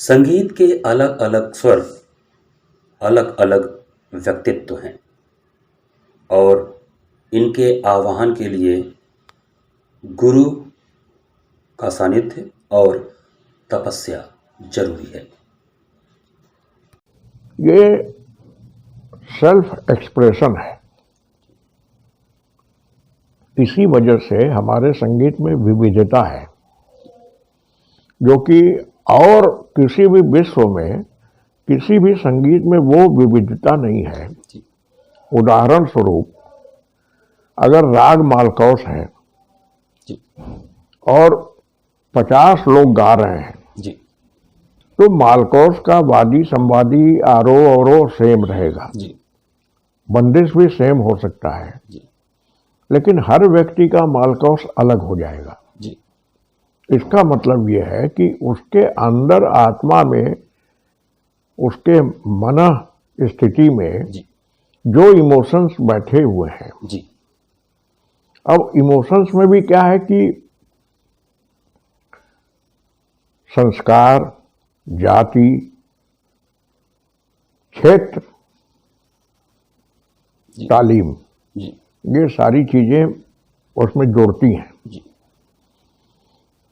संगीत के अलग अलग स्वर, अलग अलग व्यक्तित्व हैं और इनके आवाहन के लिए गुरु का सानिध्य और तपस्या जरूरी है। ये सेल्फ एक्सप्रेशन है। इसी वजह से हमारे संगीत में विविधता है, जो कि और किसी भी विश्व में किसी भी संगीत में वो विविधता नहीं है। उदाहरण स्वरूप, अगर राग मालकौस है और 50 लोग गा रहे हैं जी, तो मालकौस का वादी संवादी आरोह अवरोह सेम रहेगा जी, बंदिश भी सेम हो सकता है जी, लेकिन हर व्यक्ति का मालकौस अलग हो जाएगा। जी, इसका मतलब यह है कि उसके अंदर आत्मा में, उसके मन स्थिति में जी, जो इमोशंस बैठे हुए हैं। जी, अब इमोशंस में भी क्या है कि संस्कार, जाति, क्षेत्र, जी, तालीम, जी, ये सारी चीजें उसमें जोड़ती हैं। जी,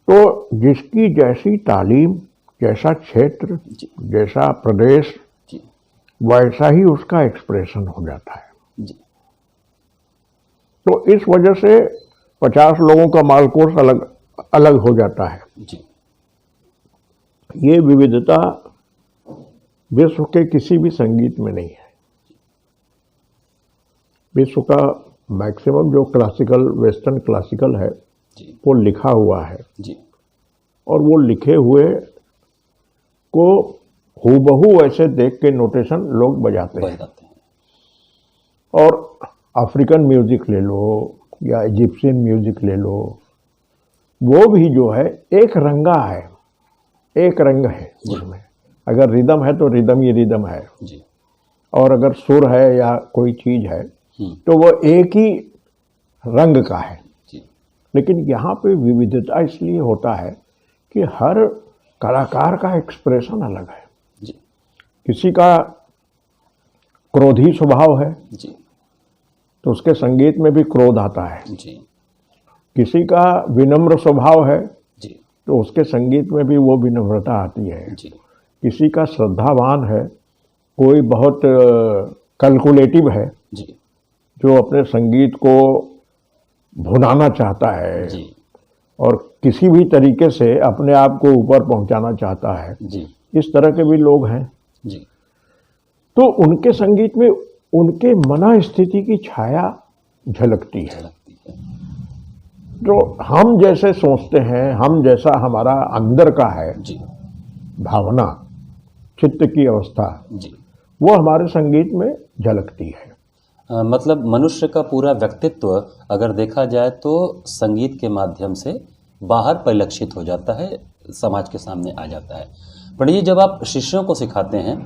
तो जिसकी जैसी तालीम, जैसा क्षेत्र, जी, जैसा प्रदेश, जी, वैसा ही उसका एक्सप्रेशन हो जाता है। जी, तो इस वजह से 50 लोगों का मालकोस अलग अलग हो जाता है। जी, ये विविधता विश्व के किसी भी संगीत में नहीं है। विश्व का मैक्सिमम जो क्लासिकल, वेस्टर्न क्लासिकल है, जी, वो लिखा हुआ है जी, और वो लिखे हुए को हूबहू ऐसे देख के नोटेशन लोग बजाते हैं। और अफ्रीकन म्यूजिक ले लो या इजिप्शियन म्यूजिक ले लो, वो भी जो है एक रंगा है, एक रंग है उसमें। अगर रिदम है तो रिदम ही रिदम है, जी, और अगर सुर है या कोई चीज है तो वो एक ही रंग का है। जी, लेकिन यहाँ पे विविधता इसलिए होता है कि हर कलाकार का एक्सप्रेशन अलग है। जी, किसी का क्रोधी स्वभाव है जी, तो उसके संगीत में भी क्रोध आता है। जी, किसी का विनम्र स्वभाव है जी, तो उसके संगीत में भी वो विनम्रता आती है। जी, किसी का श्रद्धावान है, कोई बहुत कैलकुलेटिव है, जी, जो अपने संगीत को भुनाना चाहता है जी, और किसी भी तरीके से अपने आप को ऊपर पहुंचाना चाहता है, जी, इस तरह के भी लोग हैं। जी, तो उनके संगीत में उनके मन स्थिति की छाया झलकती है। जो हम जैसे सोचते हैं, हम जैसा हमारा अंदर का है जी, भावना, चित्त की अवस्था, जी। वो हमारे संगीत में झलकती है। मतलब मनुष्य का पूरा व्यक्तित्व अगर देखा जाए तो संगीत के माध्यम से बाहर परिलक्षित हो जाता है, समाज के सामने आ जाता है। पंडित जी, जब आप शिष्यों को सिखाते हैं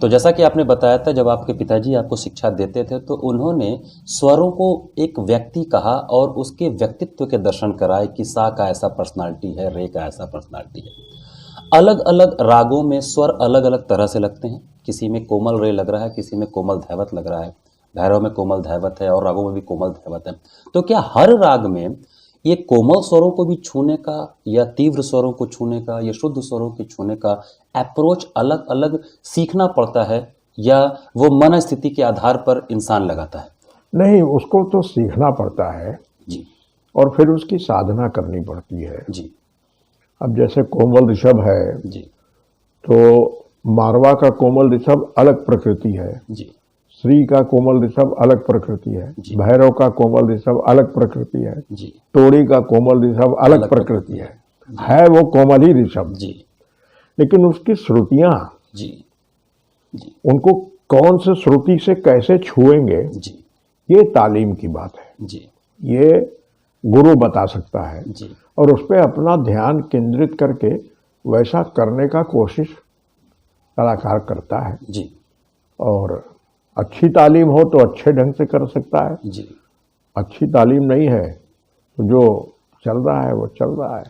तो जैसा कि आपने बताया था, जब आपके पिताजी आपको शिक्षा देते थे तो उन्होंने स्वरों को एक व्यक्ति कहा और उसके व्यक्तित्व के दर्शन कराए कि सा का ऐसा पर्सनालिटी है, रे का ऐसा पर्सनालिटी है। अलग अलग रागों में स्वर अलग अलग तरह से लगते हैं। किसी में कोमल रे लग रहा है, किसी में कोमल धैवत लग रहा है, भैरव में कोमल धैवत है और रागों में भी कोमल धैवत है। तो क्या हर राग में ये कोमल स्वरों को भी छूने का या तीव्र स्वरों को छूने का या शुद्ध स्वरों के छूने का अप्रोच अलग अलग सीखना पड़ता है, या वो मन स्थिति के आधार पर इंसान लगाता है? नहीं, उसको तो सीखना पड़ता है जी, और फिर उसकी साधना करनी पड़ती है। जी, अब जैसे कोमल ऋषभ है जी, तो मारवा का कोमल ऋषभ अलग प्रकृति है, जी, श्री का कोमल ऋषभ अलग प्रकृति है, जी, भैरव का कोमल ऋषभ अलग प्रकृति है, जी, तोड़ी का कोमल ऋषभ अलग प्रकृति है वो कोमल ही ऋषभ। जी, लेकिन उसकी श्रुतियां, जी, जी, उनको कौन से श्रुति से कैसे छुएंगे, जी, ये तालीम की बात है। जी, ये गुरु बता सकता है जी, और उस पर अपना ध्यान केंद्रित करके वैसा करने का कोशिश कलाकार करता है। जी, और अच्छी तालीम हो तो अच्छे ढंग से कर सकता है, जी। अच्छी तालीम नहीं है तो जो चल रहा है वो चल रहा है।